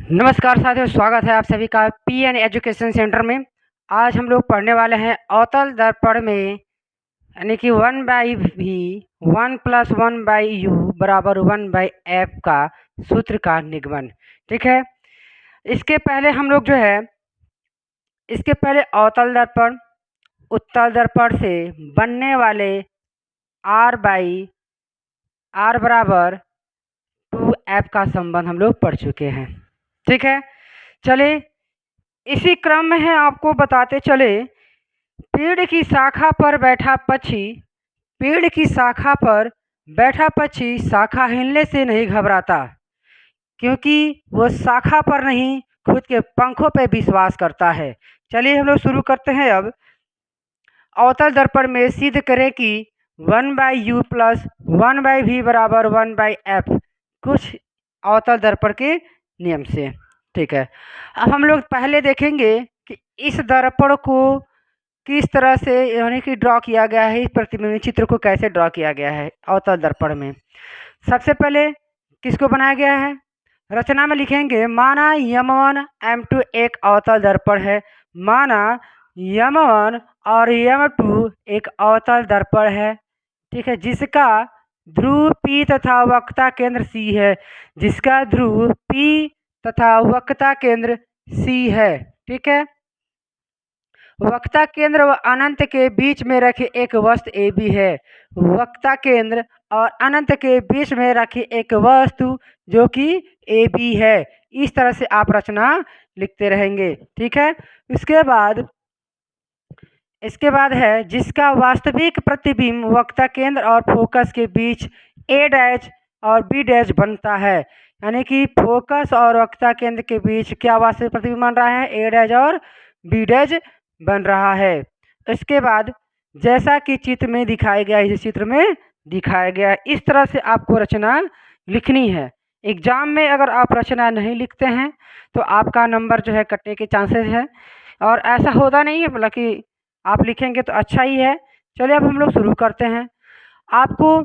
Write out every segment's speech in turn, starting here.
नमस्कार साथियों, स्वागत है आप सभी का पीएन एजुकेशन सेंटर में। आज हम लोग पढ़ने वाले हैं अवतल दर्पण में, यानी कि 1/v 1+1/u बराबर 1/f का सूत्र का निगमन। ठीक है, इसके पहले हम लोग जो है इसके पहले अवतल दर्पण उत्तल दर्पण से बनने वाले r बराबर 2f का संबंध हम लोग पढ़ चुके हैं। ठीक है, चलिए इसी क्रम में है आपको बताते चले। पेड़ की शाखा पर बैठा पक्षी पेड़ की शाखा पर बैठा पक्षी शाखा हिलने से नहीं घबराता, क्योंकि वो शाखा पर नहीं खुद के पंखों पर विश्वास करता है। चलिए हम लोग शुरू करते हैं। अब अवतल दर्पण में सिद्ध करें कि 1/u प्लस 1/v बराबर 1/f कुछ अवतल दर्पण के नियम से। ठीक है, अब हम लोग पहले देखेंगे कि इस दर्पण को किस तरह से यानी कि ड्रॉ किया गया है, इस प्रतिबिंब चित्र को कैसे ड्रॉ किया गया है अवतल दर्पण में। सबसे पहले किसको बनाया गया है, रचना में लिखेंगे माना M1 M2 एक अवतल दर्पण है। माना M1 और M2 एक अवतल दर्पण है। ठीक है, जिसका ध्रुव P तथा वक्रता केंद्र C है। जिसका ध्रुव P तथा वक्रता केंद्र C है। ठीक है, वक्रता केंद्र व अनंत के बीच में रखी एक वस्तु AB है। वक्रता केंद्र और अनंत के बीच में रखी एक वस्तु जो कि AB है। इस तरह से आप रचना लिखते रहेंगे। ठीक है, इसके बाद है जिसका वास्तविक प्रतिबिंब वक्रता केंद्र और फोकस के बीच A' और B' बनता है। यानी कि फोकस और वक्रता केंद्र के बीच क्या वास्तविक प्रतिबिंब बन रहा है, A' और B' बन रहा है। इसके बाद जैसा कि चित्र में दिखाया गया, इस चित्र में दिखाया गया, इस तरह से आपको रचना लिखनी है। एग्जाम में अगर आप रचना नहीं लिखते हैं तो आपका नंबर जो है कटने के चांसेस है, और ऐसा होता नहीं है, बल्कि आप लिखेंगे तो अच्छा ही है। चलिए अब हम लोग शुरू करते हैं। आपको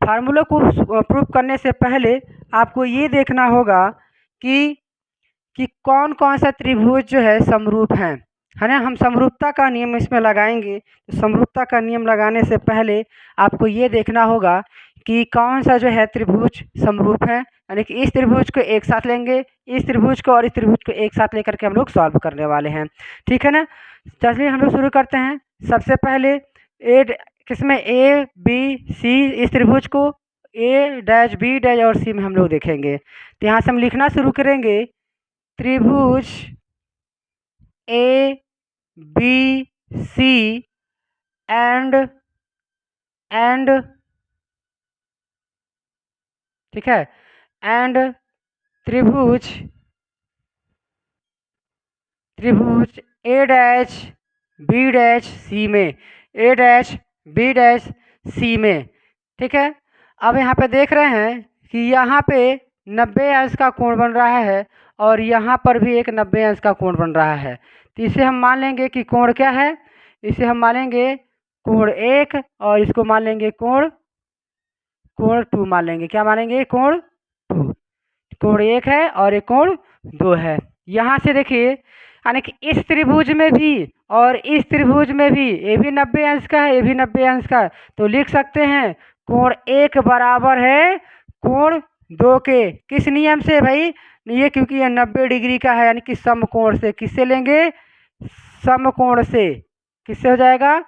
फार्मूला को प्रूव करने से पहले आपको ये देखना होगा कि कौन कौन सा त्रिभुज जो है समरूप है ना। हम समरूपता का नियम इसमें लगाएंगे। तो समरूपता का नियम लगाने से पहले आपको ये देखना होगा कि कौन सा जो है त्रिभुज समरूप है, यानी कि इस त्रिभुज को एक साथ लेंगे, इस त्रिभुज को और इस त्रिभुज को एक साथ लेकर के हम लोग सॉल्व करने वाले हैं। ठीक है ना, चलिए हम लोग शुरू करते हैं। सबसे पहले किसमें ABC, इस त्रिभुज को A' B' और C में हम लोग देखेंगे। तो यहाँ से हम लिखना शुरू करेंगे त्रिभुज ABC एंड ठीक है, एंड त्रिभुज A'-B' में, A'-B' में। ठीक है, अब यहाँ पे देख रहे हैं कि यहाँ पे 90 अंश का कोण बन रहा है और यहाँ पर भी एक 90 अंश का कोण बन रहा है। तो इसे हम मान लेंगे कि कोण क्या है, इसे हम मानेंगे कोण 1 और इसको मान लेंगे कोण 2 मान लेंगे। क्या मानेंगे, कोण 2। कोण 1 है और एक कोण 2 है। यहाँ से देखिए, यानी कि इस त्रिभुज में भी और इस त्रिभुज में भी ये भी 90 अंश का है, ये भी 90 अंश का है। तो लिख सकते हैं कोण 1 बराबर है कोण 2 के। किस नियम से भाई, ये क्योंकि ये 90 डिग्री का है, यानी कि समकोण से। किससे लेंगे, समकोण से। किससे हो जाएगा,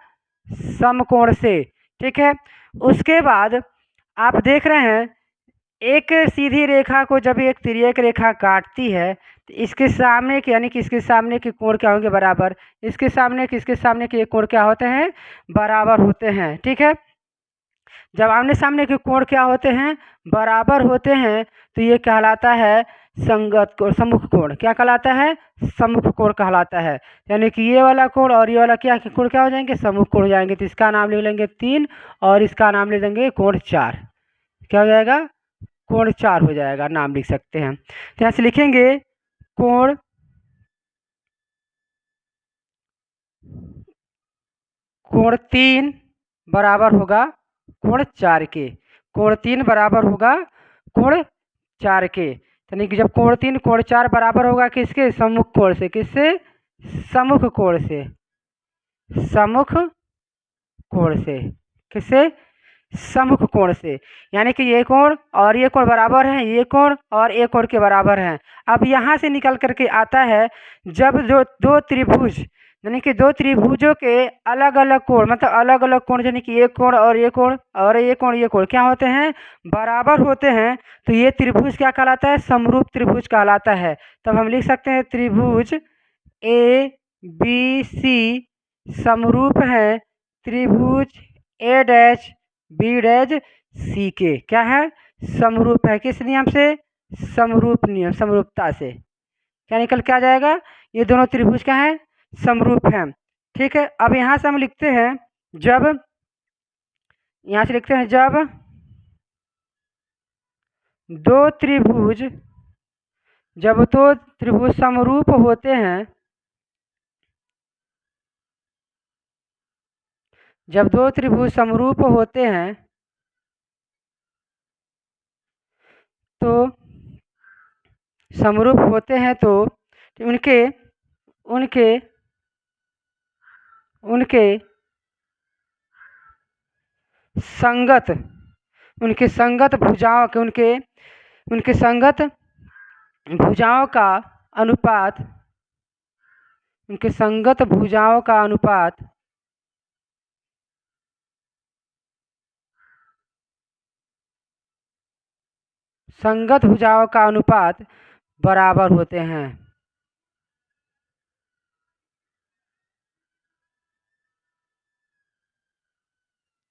समकोण से। ठीक है, उसके बाद आप देख रहे हैं एक सीधी रेखा को जब एक तिर्यक रेखा काटती है तो इसके सामने के, यानी कि इसके सामने के कोण क्या होंगे, बराबर। इसके सामने के कोण क्या होते हैं, बराबर होते हैं। ठीक है, जब आमने सामने के कोण क्या होते हैं, बराबर होते हैं, तो ये कहलाता है संगत कोण, सम्मुख कोण। क्या कहलाता है, सम्मुख कोण कहलाता है। यानी कि ये वाला कोण और ये वाला क्या कोण क्या हो जाएंगे, सम्मुख कोण हो जाएंगे। तो इसका नाम ले लेंगे 3 और इसका नाम ले देंगे कोण 4। क्या हो जाएगा, कोण 4 हो जाएगा, नाम लिख सकते हैं। तो यहाँ से लिखेंगे कोण कोण 3 बराबर होगा कोण 4 के। कोण 3 बराबर होगा कोण 4 के। यानी कि जब कोण 3 कोण 4 बराबर होगा किसके, सम्मुख कोण से, किससे, सम्मुख कोण से, सम्मुख कोण से, किससे, सम्मुख कोण से। यानी कि ये कोण और ये कोण बराबर है, ये कोण और ये कोण के बराबर हैं। अब यहाँ से निकल करके आता है, जब जो दो त्रिभुज यानी कि दो त्रिभुजों के अलग अलग कोण, मतलब अलग अलग कोण, यानी कि ये कोण और ये कोण और ये कोण, ये कोण क्या होते हैं, बराबर होते हैं, तो ये त्रिभुज क्या कहलाता है, समरूप त्रिभुज कहलाता है। तब हम लिख सकते हैं त्रिभुज ए बी सी समरूप है त्रिभुज ए डैश बी डैश सी के, क्या है, समरूप है, किस नियम से, समरूप नियम, समरूपता से। क्या निकल के आ जाएगा, ये दोनों त्रिभुज क्या है, समरूप हैं। ठीक है, अब यहाँ से हम लिखते हैं, जब यहाँ से लिखते हैं, जब दो त्रिभुज जब दो त्रिभुज समरूप होते हैं, जब दो त्रिभुज समरूप होते हैं तो समरूप होते हैं तो उनके उनके उनके संगत उनके संगत भुजाओं के उनके संगत भुजाओं का अनुपात उनके संगत भुजाओं का अनुपात संगत भुजाओं का अनुपात बराबर होते हैं।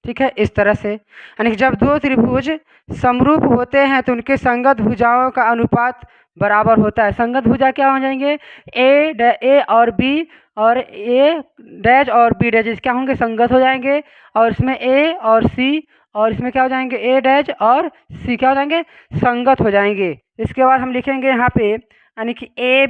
ठीक है, इस तरह से, यानी कि जब दो त्रिभुज समरूप होते हैं तो उनके संगत भुजाओं का अनुपात बराबर होता है। संगत भुजा क्या हो जाएंगे, ए और बी और ए डैश और बी डैश क्या होंगे, संगत हो जाएंगे, और इसमें ए और सी और इसमें क्या हो जाएंगे, ए डैश और सी क्या हो जाएंगे, संगत हो जाएंगे। इसके बाद हम लिखेंगे यहाँ पे, यानी कि ए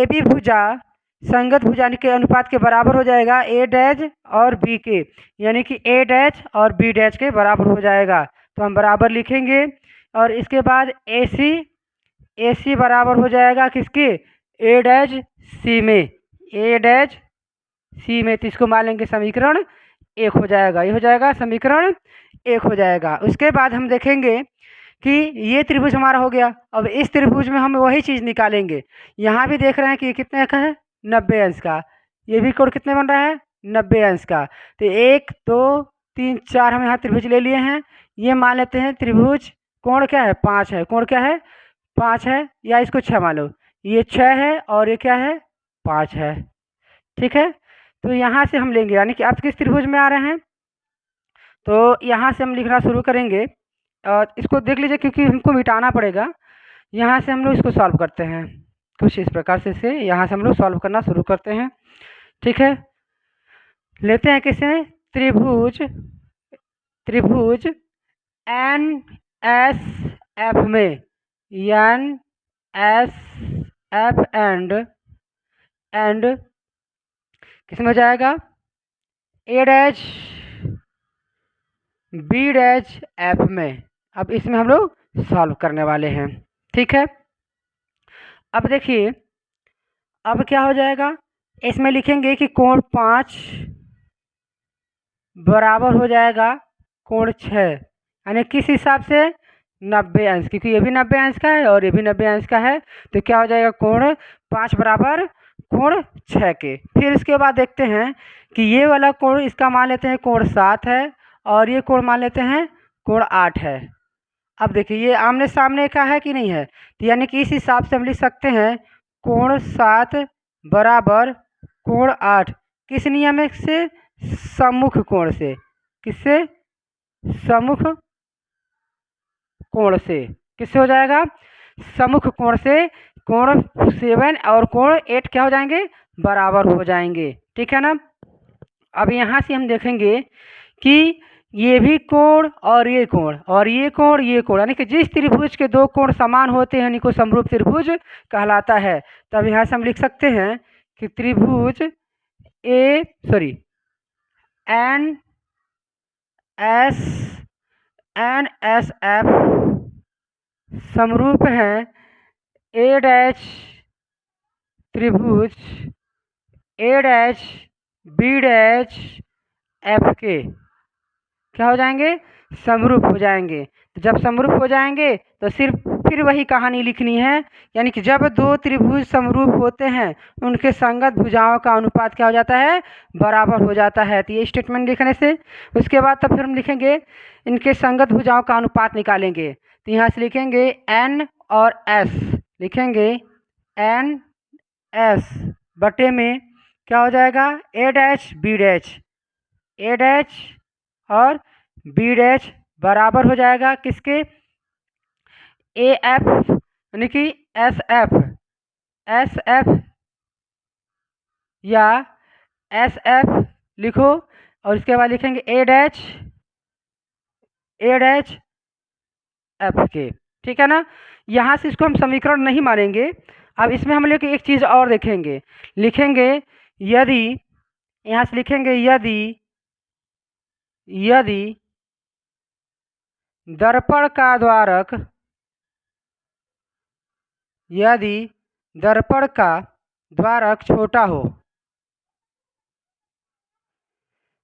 बी भुजा संगत भुजा के अनुपात के बराबर हो जाएगा ए डैश और बी के, यानी कि ए डैश और बी डैश के बराबर हो जाएगा, तो हम बराबर लिखेंगे। और इसके बाद ए सी बराबर हो जाएगा किसके, ए डैश सी में, ए डैश सी में, तो इसको मान लेंगे समीकरण 1 हो जाएगा, ये हो जाएगा समीकरण 1 हो जाएगा। उसके बाद हम देखेंगे कि ये त्रिभुज हमारा हो गया। अब इस त्रिभुज में हम वही चीज़ निकालेंगे। यहाँ भी देख रहे हैं कि कितने का है, 90 अंश का। ये भी कोण कितने बन रहा है, 90 अंश का। तो 1 2 3 4 हम यहाँ त्रिभुज ले लिए हैं। ये मान लेते हैं त्रिभुज, कोण क्या है, 5 है, कोण क्या है, 5 है, या इसको 6 मान लो, ये 6 है और ये क्या है, 5 है। ठीक है, तो यहाँ से हम लेंगे, यानी कि आप किस त्रिभुज में आ रहे हैं, तो यहाँ से हम लिखना शुरू करेंगे। और इसको देख लीजिए क्योंकि हमको मिटाना पड़ेगा। यहाँ से हम लोग इसको सॉल्व करते हैं कुछ इस प्रकार से यहाँ से हम लोग सॉल्व करना शुरू करते हैं। ठीक है, लेते हैं किसे, त्रिभुज त्रिभुज एन एस एफ में, एन एस एफ एंड किसमें हो जाएगा, ए डैश बी डैश एफ में। अब इसमें हम लोग सॉल्व करने वाले हैं। ठीक है, अब देखिए, अब क्या हो जाएगा, इसमें लिखेंगे कि कोण 5 बराबर हो जाएगा कोण 6, यानी किस हिसाब से, 90 अंश, क्योंकि ये भी 90 अंश का है और ये भी 90 अंश का है, तो क्या हो जाएगा, कोण 5 बराबर कोण 6 के। फिर इसके बाद देखते हैं कि ये वाला कोण, इसका मान लेते हैं कोण 7 है और ये कोण मान लेते हैं कोण 8 है। अब देखिए ये आमने सामने का है कि नहीं है, तो यानी कि इस हिसाब से हम लिख सकते हैं कोण 7 बराबर कोण 8, किस नियम से, सम्मुख कोण से, किससे, सम्मुख कोण से, किससे हो जाएगा, सम्मुख कोण से कोण 7 और कोण 8 क्या हो जाएंगे, बराबर हो जाएंगे। ठीक है ना। अब यहाँ से हम देखेंगे कि ये भी कोण और ये कोण और ये कोण ये कोण, यानी कि जिस त्रिभुज के दो कोण समान होते हैं इनको समरूप त्रिभुज कहलाता है। तब यहाँ से हम लिख सकते हैं कि त्रिभुज एन एस एफ समरूप हैं ए डैश त्रिभुज ए डैश बी डैश एफ के क्या हो जाएंगे, समरूप हो जाएंगे। तो जब समरूप हो जाएंगे तो सिर्फ फिर वही कहानी लिखनी है, यानी कि जब दो त्रिभुज समरूप होते हैं उनके संगत भुजाओं का अनुपात क्या हो जाता है, बराबर हो जाता है। तो ये स्टेटमेंट लिखने से उसके बाद तब फिर हम लिखेंगे इनके संगत भुजाओं का अनुपात निकालेंगे। तो यहाँ से लिखेंगे एन और एस, लिखेंगे एन एस बटे में क्या हो जाएगा, ए डैश बी डैश, ए डैश और बी डैश बराबर हो जाएगा किसके, ए एफ यानी कि एस एफ, एस एफ या एस एफ लिखो और इसके बाद लिखेंगे ए डैश एफ के। ठीक है ना। यहाँ से इसको हम समीकरण नहीं मानेंगे। अब इसमें हम लोग एक चीज़ और देखेंगे, लिखेंगे यदि, यहाँ से लिखेंगे यदि यदि दर्पण का द्वारक, यदि दर्पण का द्वारक छोटा हो,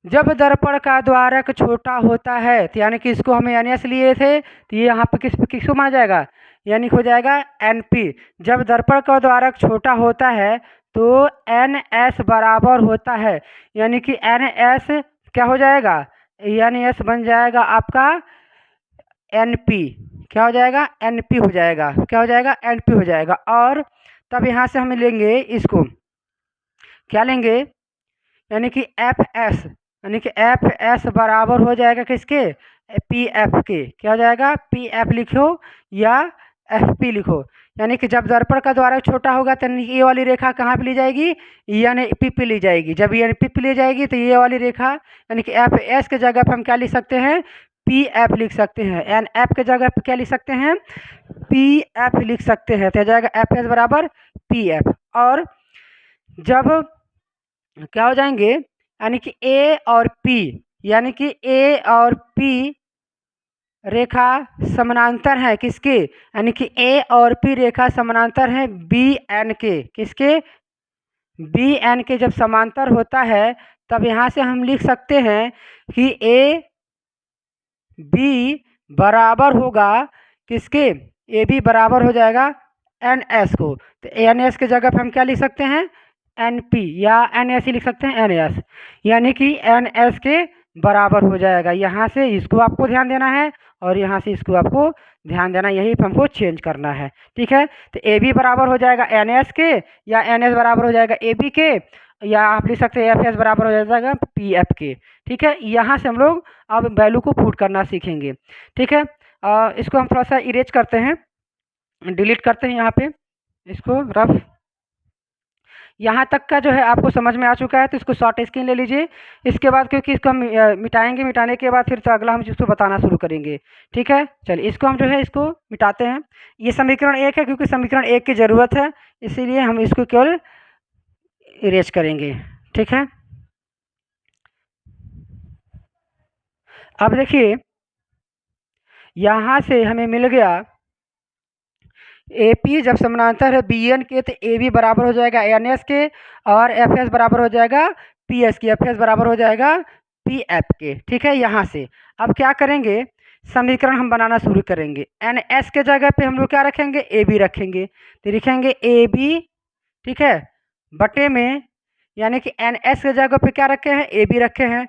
जब दर्पण का द्वारक छोटा होता है तो यानी कि इसको हमें एन एस लिए थे, तो ये यहाँ पे किसको माना जाएगा, यानी हो जाएगा एन पी। जब दर्पण का द्वारक छोटा होता है तो एन एस बराबर होता है, यानी कि एन एस क्या हो जाएगा, एन एस बन जाएगा आपका एन पी, क्या हो जाएगा, एन पी हो जाएगा, क्या हो जाएगा, एन पी हो जाएगा। और तब यहाँ से हम लेंगे इसको, क्या लेंगे, यानी कि एफ एस, यानी कि एफ एस बराबर हो जाएगा किसके, पी एफ के, क्या हो जाएगा, पी एफ लिखो या एफ पी लिखो। यानी कि जब दर्पण का द्वारक छोटा होगा तो ये वाली रेखा कहाँ पे ली जाएगी, यानी पी पे ली जाएगी। जब ये पी पे ली जाएगी तो ये वाली रेखा यानी कि एफ एस के जगह पे हम क्या लिख सकते हैं, पी एफ लिख सकते हैं। एन एफ के जगह पे क्या लिख सकते हैं, पी एफ लिख सकते हैं। तो हो जाएगा एफ एस बराबर पी एफ। और जब क्या हो जाएंगे, यानी कि ए और पी, यानी कि ए और पी रेखा समानांतर है किसके, यानी कि ए और पी रेखा समानांतर है बी एन के, किसके, बी एन के। जब समांतर होता है तब यहाँ से हम लिख सकते हैं कि ए बी बराबर होगा किसके, ए बी बराबर हो जाएगा एन एस को। तो एन एस के जगह पर हम क्या लिख सकते हैं, एन पी या एन एस ही लिख सकते हैं, एन एस, यानी कि एन एस के बराबर हो जाएगा। यहाँ से इसको आपको ध्यान देना है और यहाँ से इसको आपको ध्यान देना, यही पे हमको चेंज करना है। ठीक है। तो ए बी बराबर हो जाएगा एन एस के, या एन एस बराबर हो जाएगा ए बी के, या आप लिख सकते हैं एफ एस बराबर हो जाएगा पी एफ के। ठीक है। यहाँ से हम लोग अब वैल्यू को पुट करना सीखेंगे। ठीक है। इसको हम थोड़ा सा इरेज करते हैं, डिलीट करते हैं यहाँ पे इसको रफ। यहाँ तक का जो है आपको समझ में आ चुका है, तो इसको शॉर्ट स्क्रीन ले लीजिए। इसके बाद क्योंकि इसको हम मिटाएंगे, मिटाने के बाद फिर तो अगला हम इसको बताना शुरू करेंगे। ठीक है। चलिए इसको हम जो है इसको मिटाते हैं। ये समीकरण 1 है, क्योंकि समीकरण 1 की ज़रूरत है, इसीलिए हम इसको केवल इरेज करेंगे। ठीक है। अब देखिए यहाँ से हमें मिल गया ए पी जब समानांतर है बी एन के, तो ए बी बराबर हो जाएगा एन एस के, और एफ एस बराबर हो जाएगा पी एस के, एफ एस बराबर हो जाएगा पी एफ के। ठीक है। यहाँ से अब क्या करेंगे, समीकरण हम बनाना शुरू करेंगे। एन एस के जगह पे हम लोग क्या रखेंगे, ए बी रखेंगे। तो लिखेंगे ए बी, ठीक है, बटे में, यानी कि एन एस के जगह पे क्या रखे हैं, ए बी रखे हैं।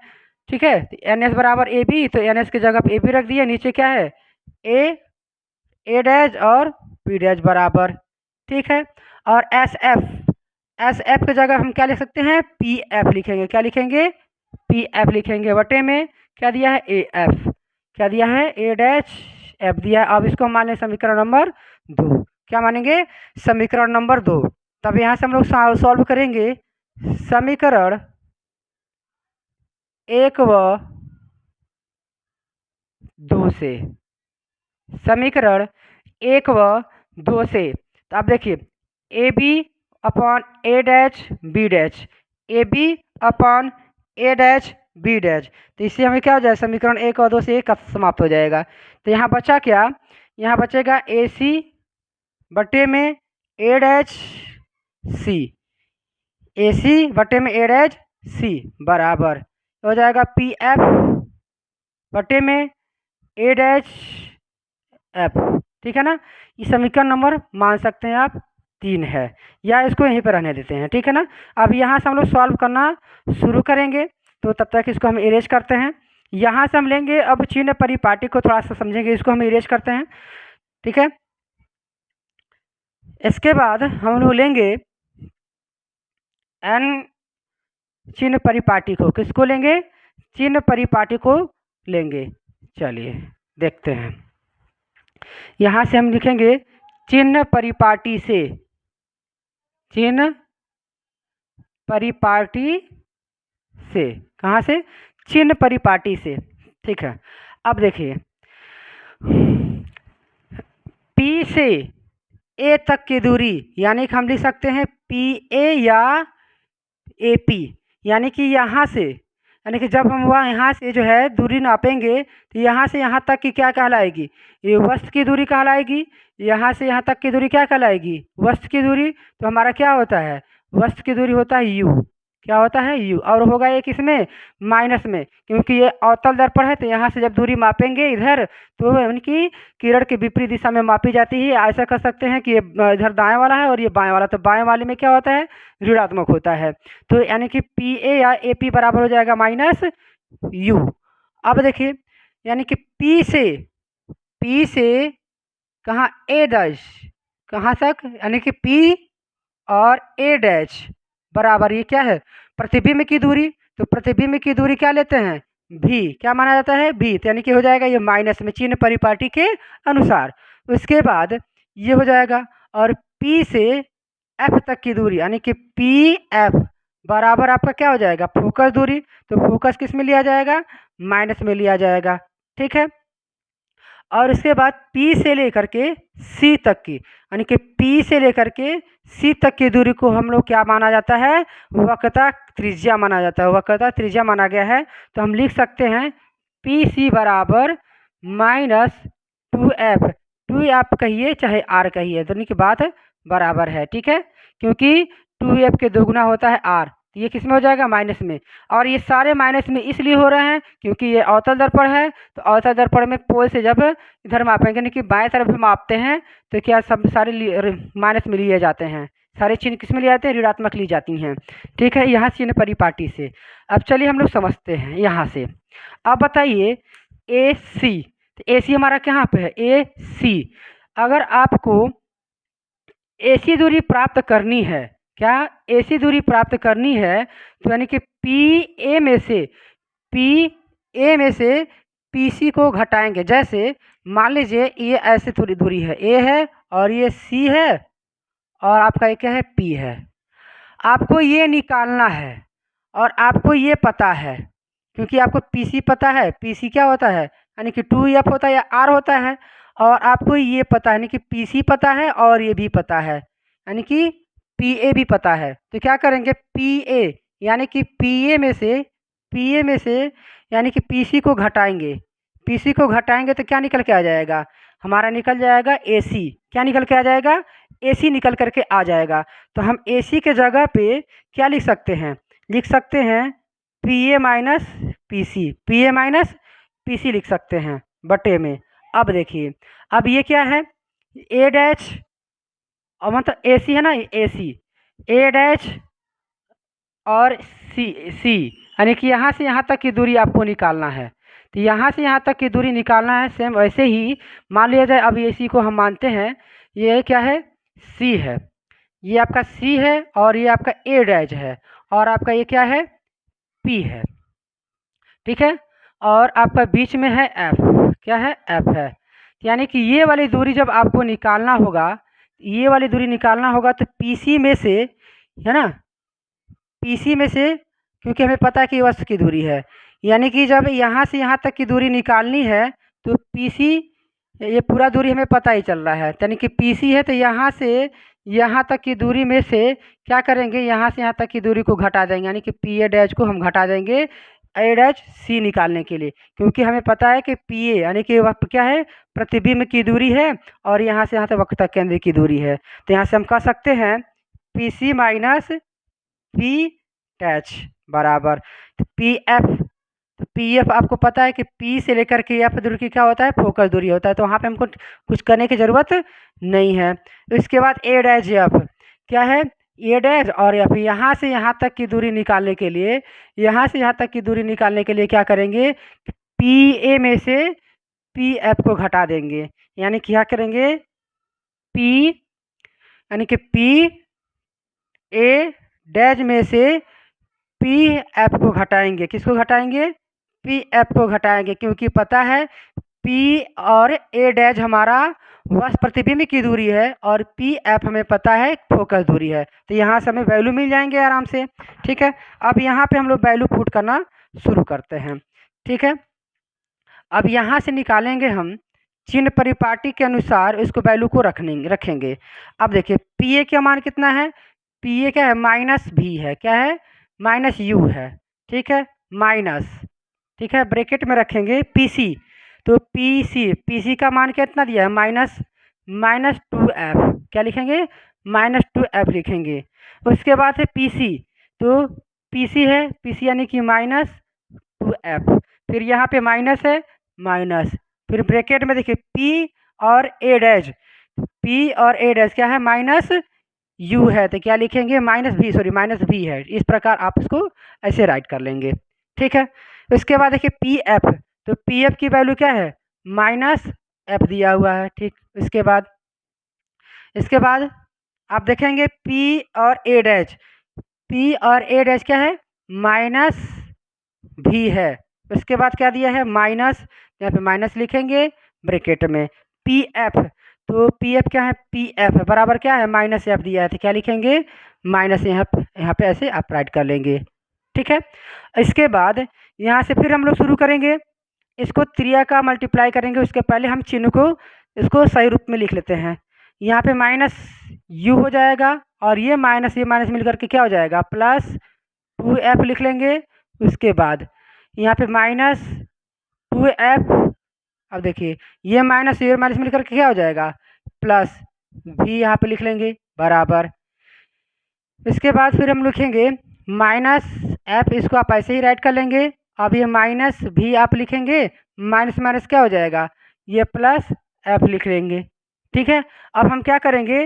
ठीक है। तो एन एस बराबर ए बी, तो एन एस की जगह पे ए बी रख दिया, नीचे क्या है ए डैश और पी डैश बराबर। ठीक है। और एस एफ की जगह हम क्या लिख सकते हैं, पी एफ लिखेंगे। क्या लिखेंगे, पी एफ लिखेंगे, बटे में क्या दिया है, ए एफ, क्या दिया है, ए डैश एफ दिया है। अब इसको मान लें समीकरण नंबर 2। क्या मानेंगे, समीकरण नंबर 2। तब यहाँ से हम लोग सॉल्व करेंगे समीकरण 1 व 2 से, समीकरण 1 व 2 से। तो आप देखिए A B upon A dash B dash, A B upon A dash B dash. तो इससे हमें क्या हो जाएगा, समीकरण 1 और 2 से एक समाप्त हो जाएगा। तो यहाँ बचा क्या, यहाँ बचेगा ए सी बटे में ए डैश सी, ए सी बटे में ए डैश सी बराबर हो जाएगा पी एफ बटे में ए डैश एफ। ठीक है ना, ये समीकरण नंबर मान सकते हैं आप 3 है, या इसको यहीं पर रहने देते हैं। ठीक है ना, अब यहाँ से हम लोग सॉल्व करना शुरू करेंगे, तो तब तक इसको हम इरेज करते हैं। यहाँ से हम लेंगे अब चिन्ह परिपाटी को, थोड़ा सा समझेंगे, इसको हम इरेज करते हैं। ठीक है, इसके बाद हम लोग लेंगे एन चिन्ह परिपाटी को, किसको लेंगे, चिन्ह परिपाटी को लेंगे। चलिए देखते हैं, यहाँ से हम लिखेंगे चिन्ह परिपाटी से, चिन्ह परिपाटी से, कहाँ से, चिन्ह परिपाटी से। ठीक है, अब देखिए P से A तक की दूरी, यानी कि हम लिख सकते हैं PA या AP, यानी कि यहाँ से, यानी कि जब हम वहाँ यहाँ से जो है दूरी नापेंगे तो यहाँ से यहाँ तक की क्या कहलाएगी, ये वस्तु की दूरी कहलाएगी। यहाँ से यहाँ तक की दूरी क्या कहलाएगी, वस्तु की दूरी। तो हमारा क्या होता है, वस्तु की दूरी होता है u, क्या होता है u, और होगा ये किसमें, माइनस में, क्योंकि ये अवतल दर्पण है। तो यहाँ से जब दूरी मापेंगे इधर, तो इनकी किरण के विपरीत दिशा में मापी जाती है। ऐसा कर सकते हैं कि ये इधर दाएं वाला है और ये बाएं वाला, तो बाएं वाले में क्या होता है, ऋणात्मक होता है। तो यानी कि पी ए या ए पी बराबर हो जाएगा माइनस यू। अब देखिए, यानी कि पी से कहाँ, ए डैश, कहाँ तक, यानी कि पी और ए डैश बराबर, ये क्या है, प्रतिबिंब की दूरी। तो प्रतिबिंब की दूरी क्या लेते हैं, भी, क्या माना जाता है, भी। तो यानी कि हो जाएगा ये माइनस में चिन्ह परिपाटी के अनुसार। उसके बाद ये हो जाएगा, और P से F तक की दूरी, यानी कि पी एफ बराबर आपका क्या हो जाएगा, फोकस दूरी। तो फोकस किस में लिया जाएगा, माइनस में लिया जाएगा। ठीक है, और इसके बाद P से लेकर के C तक की, यानी कि P से लेकर के C तक की दूरी को हम लोग क्या माना जाता है, वक्रता त्रिज्या माना जाता है, वक्रता त्रिज्या माना गया है। तो हम लिख सकते हैं PC बराबर -2F, 2F कहिए चाहे R कहिए, दोनों की बात बराबर है। ठीक है, क्योंकि 2F के दोगुना होता है R, तो ये किस में हो जाएगा, माइनस में। और ये सारे माइनस में इसलिए हो रहे हैं क्योंकि ये अवतल दर्पण है। तो अवतल दर्पण में पोल से जब इधर मापेंगे, यानी कि बाएं तरफ भी मापते हैं, तो क्या सब सारे माइनस में लिए जाते हैं, सारे चिन्ह किस में लिए जाते हैं, ऋणात्मक ली जाती हैं। ठीक है, यहाँ चिन्ह परिपाटी से। अब चलिए हम लोग समझते हैं यहाँ से। अब बताइए ए सी, तो ए सी हमारा कहाँ पे है, ए सी। अगर आपको ऐसी दूरी प्राप्त करनी है, क्या ऐसी दूरी प्राप्त करनी है, तो यानी कि पी ए में से पी सी को घटाएंगे। जैसे मान लीजिए ये ऐसे थोड़ी दूरी है, ए है और ये सी है और आपका ये क्या है, पी है। आपको ये निकालना है और आपको ये पता है, क्योंकि आपको पी सी पता है, पी सी क्या होता है, यानी कि 2F होता है या R होता है, और आपको ये पता है, यानी कि पी सी पता है और ये भी पता है, यानी कि पी ए भी पता है। तो क्या करेंगे, पी ए यानी कि पी ए में से यानी कि पी सी को घटाएंगे। पी सी को घटाएंगे तो क्या निकल के आ जाएगा, हमारा निकल जाएगा ए सी। क्या निकल के आ जाएगा, ए सी निकल करके आ जाएगा। तो हम ए सी के जगह पे क्या लिख सकते हैं, लिख सकते हैं P A minus P C, P A minus P C लिख सकते हैं बटे में। अब देखिए, अब ये क्या है, ए डैश, और मतलब ए सी है ना, ए सी, ए डैश और सी यानी कि यहाँ से यहाँ तक की दूरी आपको निकालना है। तो यहाँ से यहाँ तक की दूरी निकालना है। सेम वैसे ही मान लिया जाए, अब ए सी को हम मानते हैं, ये क्या है, सी है, ये आपका सी है और ये आपका ए डैश है और आपका ये क्या है, पी है। ठीक है, और आपका बीच में है एफ, क्या है, एफ है। यानी कि ये वाली दूरी जब आपको निकालना होगा, ये वाली दूरी निकालना होगा, तो पीसी में से, है ना, पीसी में से, क्योंकि हमें पता है कि वस्तु की दूरी है, यानी कि जब यहाँ से यहाँ तक की दूरी निकालनी है तो पीसी, ये पूरा दूरी हमें पता ही चल रहा है, यानी कि पीसी है। तो यहाँ से यहाँ तक की दूरी में से क्या करेंगे, यहाँ से यहाँ तक की दूरी को घटा देंगे, यानी कि पी ए डैश को हम घटा देंगे ए डैश सी निकालने के लिए, क्योंकि हमें पता है कि पी ए यानी कि वह क्या है, प्रतिबिंब की दूरी है और यहाँ से यहाँ तक वक्रता केंद्र की दूरी है। तो यहाँ से हम कह सकते हैं पी सी माइनस पी टैच बराबर पी एफ। तो पी एफ आपको पता है कि पी से लेकर के एफ दूरी की क्या होता है, फोकस दूरी होता है। तो वहाँ पे हमको कुछ करने की ज़रूरत नहीं है। इसके बाद ए डैश एफ क्या है, ए डैश और एफ। यहाँ से यहाँ तक की दूरी निकालने के लिए, यहाँ से यहाँ तक की दूरी निकालने के लिए क्या करेंगे, पी ए में से पी एफ को घटा देंगे। यानी क्या करेंगे, पी यानी कि पी ए डैश में से पी एफ को घटाएंगे। किसको घटाएंगे, पी एफ को घटाएंगे, क्योंकि पता है पी और ए डैश हमारा वह प्रतिबिंब की दूरी है और पी एफ हमें पता है फोकस दूरी है। तो यहाँ से हमें वैल्यू मिल जाएंगे आराम से। ठीक है, अब यहाँ पे हम लोग वैल्यू पुट करना शुरू करते हैं। ठीक है, अब यहाँ से निकालेंगे हम चिन्ह परिपाटी के अनुसार इसको वैल्यू को रखेंगे। अब देखिए पी ए का मान कितना है, पी ए क्या है, माइनस भी है, क्या है, माइनस यू है। ठीक है, माइनस, ठीक है, ब्रैकेट में रखेंगे पी सी। तो पी सी का मान कितना दिया है, माइनस टू एफ। क्या लिखेंगे, माइनस टू एफ लिखेंगे। उसके बाद है पी सी, तो पी सी है, पी सी यानी कि माइनस टू एफ। फिर यहाँ पे माइनस है, माइनस, फिर ब्रैकेट में देखिए पी और ए डैश, पी और ए डैश क्या है, माइनस यू है। तो क्या लिखेंगे, माइनस भी है। इस प्रकार आप इसको ऐसे राइट कर लेंगे। ठीक है, इसके बाद देखिए पी एफ, तो पी एफ की वैल्यू क्या है, माइनस एफ दिया हुआ है। ठीक, इसके बाद आप देखेंगे पी और ए डैश, पी और ए डैश क्या है, माइनस भी है। उसके बाद क्या दिया है, माइनस, यहाँ पे माइनस लिखेंगे ब्रैकेट में पी एफ। तो पी एफ क्या है, पी एफ बराबर क्या है, माइनस एफ दिया है। तो क्या लिखेंगे, माइनस यहाँ पे ऐसे आप राइट कर लेंगे। ठीक है, इसके बाद यहाँ से फिर हम लोग शुरू करेंगे, इसको त्रिया का मल्टीप्लाई करेंगे। उसके पहले हम चिन्ह को इसको सही रूप में लिख लेते हैं। यहाँ पे माइनस यू हो जाएगा और ये माइनस मिलकर के क्या हो जाएगा, प्लस टू एफ लिख लेंगे। उसके बाद यहाँ पे माइनस टू एफ, अब देखिए ये माइनस मिलकर के क्या हो जाएगा, प्लस भी यहाँ पे लिख लेंगे बराबर। इसके बाद फिर हम लिखेंगे माइनस एफ, इसको आप ऐसे ही राइट कर लेंगे। अब ये माइनस भी आप लिखेंगे, माइनस माइनस क्या हो जाएगा, ये प्लस एफ लिख लेंगे। ठीक है, अब हम क्या करेंगे,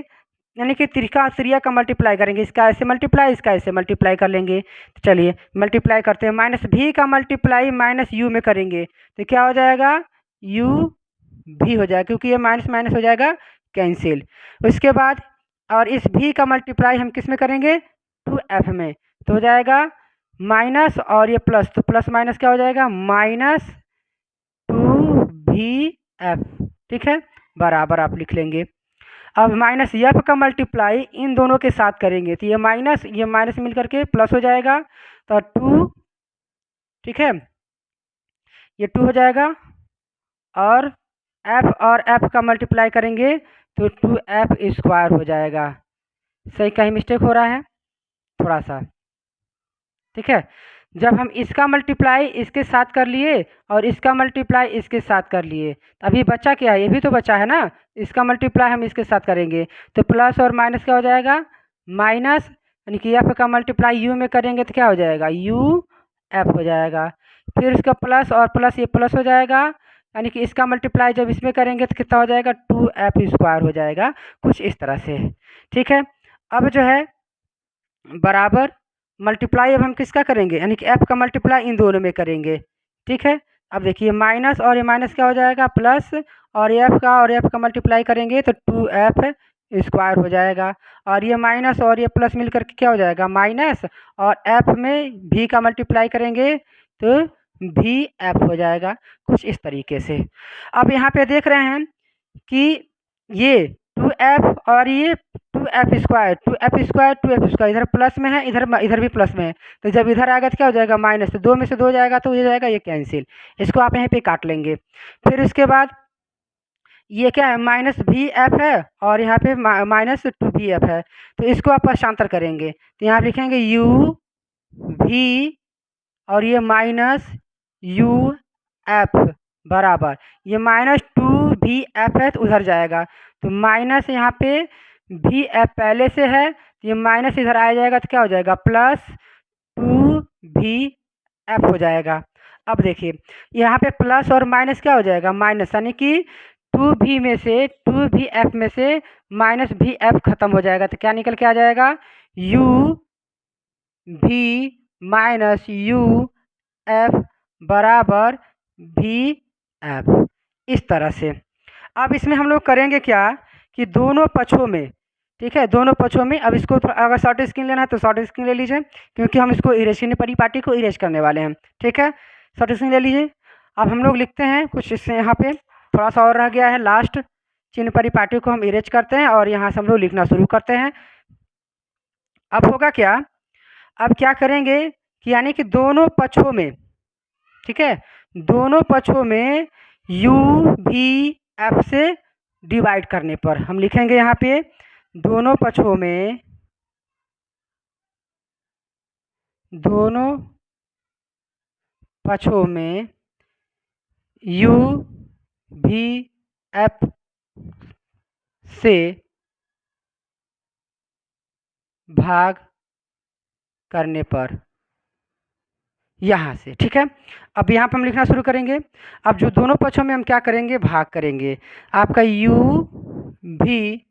यानी कि त्रिया का मल्टीप्लाई करेंगे। इसका ऐसे मल्टीप्लाई, इसका ऐसे मल्टीप्लाई कर लेंगे। तो चलिए मल्टीप्लाई करते हैं। माइनस भी का मल्टीप्लाई माइनस यू में करेंगे तो क्या हो जाएगा, यू भी हो जाएगा, क्योंकि ये माइनस माइनस हो जाएगा कैंसिल। उसके बाद और इस भी का मल्टीप्लाई हम किस में करेंगे, टू एफ में। तो हो जाएगा माइनस और ये प्लस, तो प्लस माइनस क्या हो जाएगा, माइनस टू भी एफ। ठीक है, बराबर आप लिख लेंगे। अब माइनस एफ का मल्टीप्लाई इन दोनों के साथ करेंगे तो ये माइनस मिल करके प्लस हो जाएगा, तो टू, ठीक है, ये टू हो जाएगा। और एफ का मल्टीप्लाई करेंगे तो टू एफ स्क्वायर हो जाएगा। सही, कहीं मिस्टेक हो रहा है थोड़ा सा। ठीक है, जब हम इसका मल्टीप्लाई इसके साथ कर लिए और इसका मल्टीप्लाई इसके साथ कर लिए, अभी बचा क्या है, ये भी तो बचा है ना। इसका मल्टीप्लाई हम इसके साथ करेंगे तो प्लस और माइनस क्या हो जाएगा, माइनस, यानी कि एफ का मल्टीप्लाई यू में करेंगे तो क्या हो जाएगा, यू एफ हो जाएगा। फिर इसका प्लस और प्लस, ये प्लस हो जाएगा, यानी कि इसका मल्टीप्लाई जब इसमें करेंगे तो कितना हो जाएगा, टू एफ स्क्वायर हो जाएगा, कुछ इस तरह से। ठीक है, अब जो है बराबर मल्टीप्लाई अब हम किसका करेंगे, यानी कि एफ का मल्टीप्लाई इन दोनों में करेंगे। ठीक है, अब देखिए माइनस और ये माइनस क्या हो जाएगा, प्लस, और एफ का मल्टीप्लाई करेंगे तो टू एफ स्क्वायर हो जाएगा। और ये माइनस और ये प्लस मिलकर के क्या हो जाएगा, माइनस, और एफ में भी का मल्टीप्लाई करेंगे तो भी एफ हो जाएगा, कुछ इस तरीके से। अब यहाँ पे देख रहे हैं कि ये टू एफ और ये टू एफ स्क्वायर इधर प्लस में है, इधर भी प्लस में है। तो जब इधर आएगा तो क्या हो जाएगा, माइनस, तो दो में से दो जाएगा तो ये जाएगा, ये कैंसिल। इसको आप यहाँ पे काट लेंगे। फिर इसके बाद ये क्या है, माइनस भी एफ है और यहाँ पे माइनस टू भी एफ है। तो इसको आप पक्षांतर करेंगे तो यहाँ लिखेंगे यू भी और ये माइनस यू एफ बराबर, ये माइनस टू भी एफ है तो उधर जाएगा, तो माइनस यहाँ पे भी एफ पहले से है तो ये माइनस इधर आ जाएगा तो क्या हो जाएगा प्लस 2भी एफ हो जाएगा। अब देखिए यहाँ पे प्लस और माइनस क्या हो जाएगा माइनस, यानी कि 2भी में से 2भी एफ में से माइनस भी एफ खत्म हो जाएगा तो क्या निकल के आ जाएगा यू भी माइनस यू एफ बराबर भी एफ। इस तरह से अब इसमें हम लोग करेंगे क्या कि दोनों पक्षों में, ठीक है, दोनों पक्षों में अब इसको अगर शॉर्ट स्क्रीन लेना है तो शॉर्ट स्क्रीन ले लीजिए, क्योंकि हम इसको इरेज करने परिपाटी को इरेज करने वाले हैं। ठीक है, शॉर्ट स्क्रीन ले लीजिए। अब हम लोग लिखते हैं कुछ, इससे यहाँ पे थोड़ा सा और रह गया है, लास्ट चिन्ह परिपाटी को हम इरेज करते हैं और यहाँ से हम लोग लिखना शुरू करते हैं। अब होगा क्या, अब क्या करेंगे कि यानी कि दोनों पक्षों में, ठीक है, दोनों पक्षों में यू भी एफ से डिवाइड करने पर हम लिखेंगे यहाँ पे दोनों पक्षों में, दोनों पक्षों में यू भी एफ से भाग करने पर यहाँ से। ठीक है, अब यहाँ पर हम लिखना शुरू करेंगे। अब जो दोनों पक्षों में हम क्या करेंगे भाग करेंगे, आपका यू भी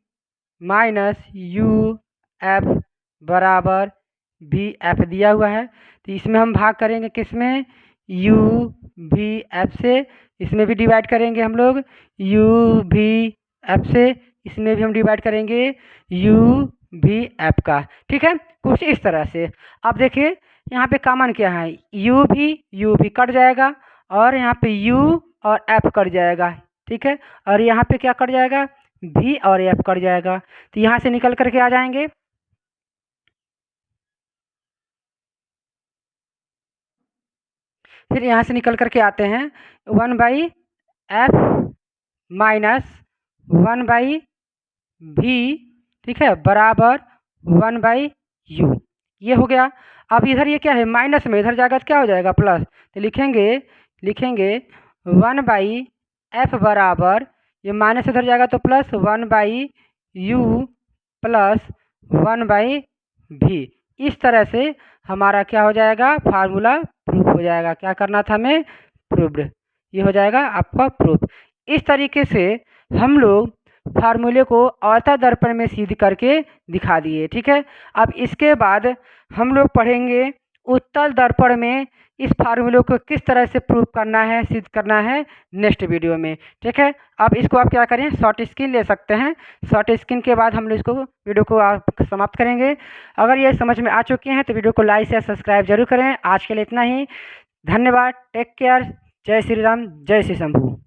माइनस यू एफ बराबर भी एफ दिया हुआ है, तो इसमें हम भाग करेंगे किसमें यू भी एफ से, इसमें भी डिवाइड करेंगे हम लोग यू भी एफ से, इसमें भी हम डिवाइड करेंगे यू भी एफ का। ठीक है, कुछ इस तरह से। अब देखिए यहाँ पे कॉमन क्या है, यू भी कट जाएगा और यहाँ पे यू और एफ कट जाएगा। ठीक है, और यहाँ पे क्या कट जाएगा भी और एफ कट जाएगा, तो यहाँ से निकल करके आ जाएंगे फिर यहाँ से निकल करके आते हैं 1/f माइनस 1/v, ठीक है, बराबर 1/u। ये हो गया। अब इधर ये क्या है माइनस में, इधर जाएगा तो क्या हो जाएगा प्लस, तो लिखेंगे 1/f बराबर, ये माइनस इधर जाएगा तो प्लस 1/u प्लस 1/v। इस तरह से हमारा क्या हो जाएगा फार्मूला प्रूफ हो जाएगा। क्या करना था हमें प्रूव्ड, ये हो जाएगा आपका प्रूफ। इस तरीके से हम लोग फार्मूले को अवतल दर्पण में सिद्ध करके दिखा दिए। ठीक है, अब इसके बाद हम लोग पढ़ेंगे उत्तल दर्पण में इस फार्मूले को किस तरह से प्रूव करना है, सिद्ध करना है नेक्स्ट वीडियो में। ठीक है, अब इसको आप क्या करें शॉर्ट स्क्रीन ले सकते हैं, शॉर्ट स्क्रीन के बाद हम लोग इसको वीडियो को आप समाप्त करेंगे। अगर ये समझ में आ चुके हैं तो वीडियो को लाइक या सब्सक्राइब जरूर करें। आज के लिए इतना ही, धन्यवाद, टेक केयर, जय श्री राम, जय श्री शंभू।